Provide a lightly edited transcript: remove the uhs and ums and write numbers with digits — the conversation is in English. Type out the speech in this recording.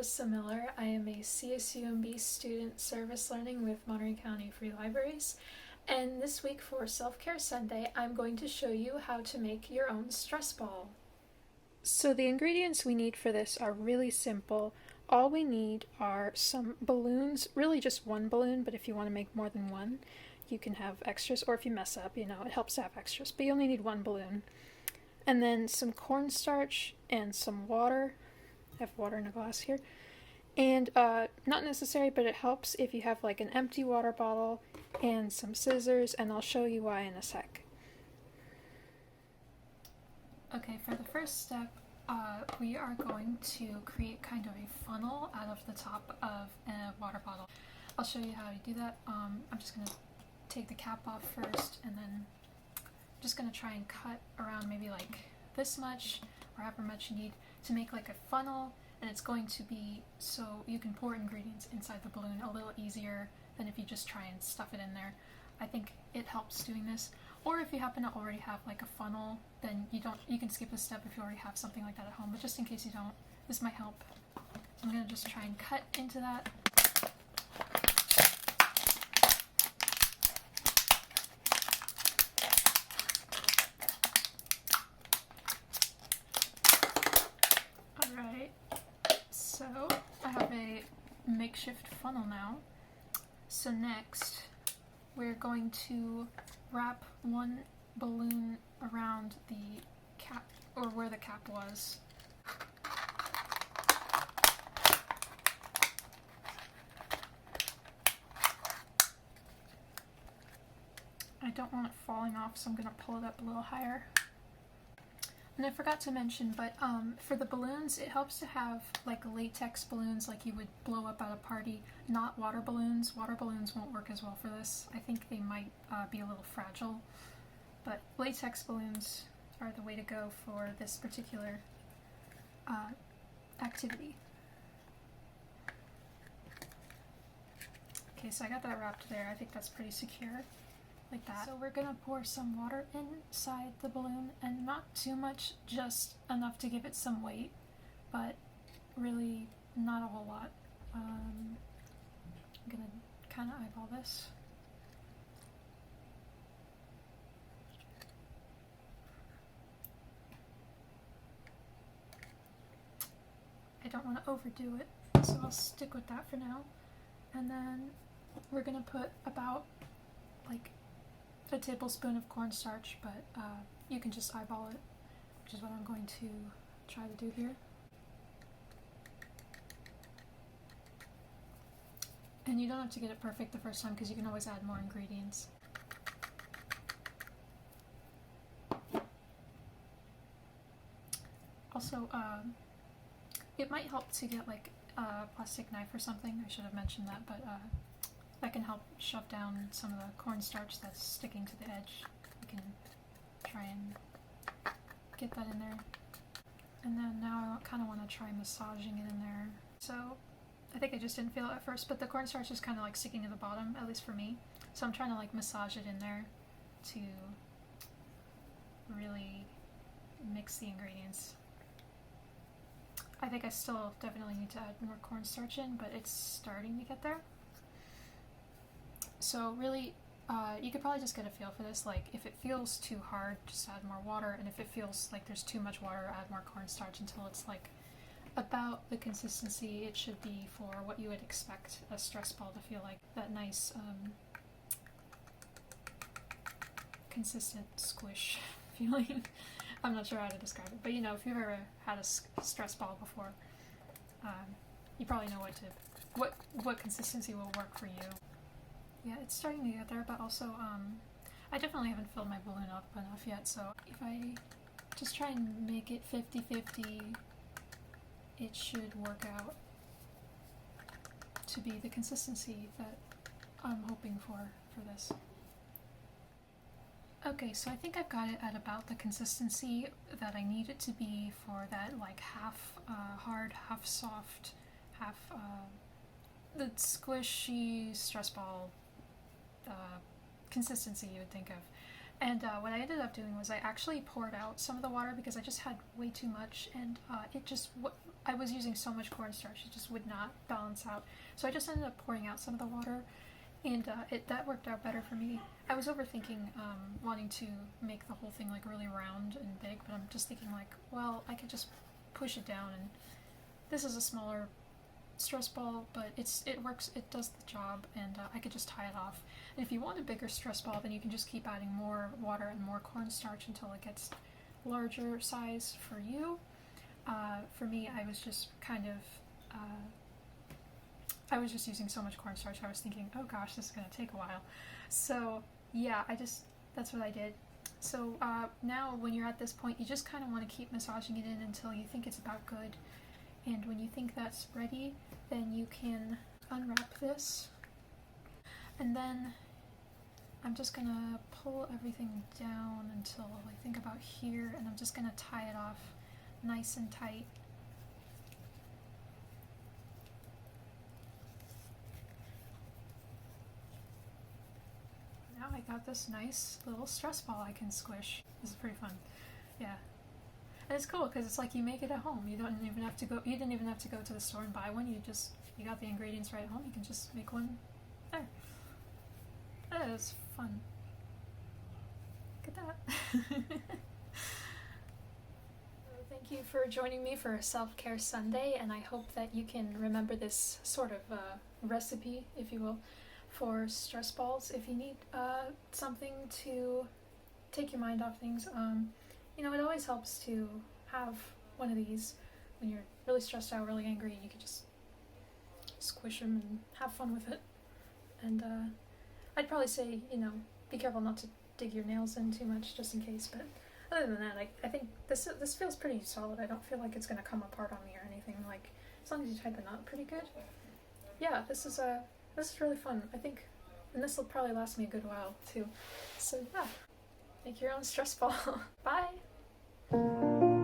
Marissa Miller. I am a CSUMB student service learning with Monterey County Free Libraries, and this week for Self-Care Sunday I'm going to show you how to make your own stress ball. So the ingredients we need for this are really simple. All we need are some balloons, really just one balloon, but if you want to make more than one you can have extras, or if you mess up, it helps to have extras, but you only need one balloon. And then some cornstarch and some water. I have water in a glass here. And not necessary, but it helps if you have like an empty water bottle and some scissors, and I'll show you why in a sec. Okay, for the first step, we are going to create kind of a funnel out of the top of a water bottle. I'll show you how to do that. I'm just going to take the cap off first, and then I'm just going to try and cut around maybe like this much or however much you need to make like a funnel, and it's going to be so you can pour ingredients inside the balloon a little easier than if you just try and stuff it in there. I think it helps doing this. Or if you happen to already have like a funnel, then you can skip this step if you already have something like that at home, but just in case you don't, this might help. I'm going to just try and cut into that. Alright, so I have a makeshift funnel now. So next, we're going to wrap one balloon around the cap, or where the cap was. I don't want it falling off, so I'm going to pull it up a little higher. And I forgot to mention, but for the balloons, it helps to have like latex balloons like you would blow up at a party, not water balloons. Water balloons won't work as well for this. I think they might be a little fragile, but latex balloons are the way to go for this particular activity. Okay, so I got that wrapped there. I think that's pretty secure. Like that. So we're gonna pour some water inside the balloon, and not too much, just enough to give it some weight, but really not a whole lot. I'm gonna kind of eyeball this. I don't want to overdo it, so I'll stick with that for now. And then we're gonna put about like a tablespoon of cornstarch, but you can just eyeball it, which is what I'm going to try to do here. And you don't have to get it perfect the first time because you can always add more ingredients. Also, it might help to get like a plastic knife or something. I should have mentioned that, but that can help shove down some of the cornstarch that's sticking to the edge. You can try and get that in there. And then now I kind of want to try massaging it in there. So I think I just didn't feel it at first, but the cornstarch is kind of like sticking to the bottom, at least for me. So I'm trying to like massage it in there to really mix the ingredients. I think I still definitely need to add more cornstarch in, but it's starting to get there. So really, you could probably just get a feel for this. Like, if it feels too hard, just add more water, and if it feels like there's too much water, add more cornstarch until it's like about the consistency it should be for what you would expect a stress ball to feel like. That nice, consistent squish feeling. I'm not sure how to describe it, but if you've ever had a stress ball before, you probably know what consistency will work for you. Yeah, it's starting to get there, but also I definitely haven't filled my balloon up enough yet, so if I just try and make it 50-50, it should work out to be the consistency that I'm hoping for this. Okay, so I think I've got it at about the consistency that I need it to be for that like half hard, half soft, half the squishy stress ball consistency you would think of. And what I ended up doing was I actually poured out some of the water because I just had way too much, and I was using so much cornstarch, it just would not balance out. So I just ended up pouring out some of the water, and that worked out better for me. I was overthinking wanting to make the whole thing like really round and big, but I'm just thinking like, well, I could just push it down, and this is a smaller stress ball, but it works, it does the job, and I could just tie it off. And if you want a bigger stress ball, then you can just keep adding more water and more cornstarch until it gets larger size for you. For me, I was just I was just using so much cornstarch, I was thinking, oh gosh, this is going to take a while. So yeah, that's what I did. So now when you're at this point, you just kind of want to keep massaging it in until you think it's about good. And when you think that's ready, then you can unwrap this. And then I'm just gonna pull everything down until I think about here, and I'm just gonna tie it off nice and tight. Now I got this nice little stress ball I can squish. This is pretty fun. Yeah. And it's cool because it's like you make it at home. You didn't even have to go to the store and buy one. You got the ingredients right at home. You can just make one there. That is fun. Look at that. Thank you for joining me for Self-Care Sunday, and I hope that you can remember this sort of recipe, if you will, for stress balls. If you need something to take your mind off things, you know, it always helps to have one of these when you're really stressed out, really angry, and you can just squish them and have fun with it. And I'd probably say, you know, be careful not to dig your nails in too much, just in case. But other than that, I think this feels pretty solid. I don't feel like it's gonna come apart on me or anything. Like, as long as you tie the knot pretty good. Yeah, this is really fun, I think, and this will probably last me a good while too. So yeah, make your own stress ball. Bye.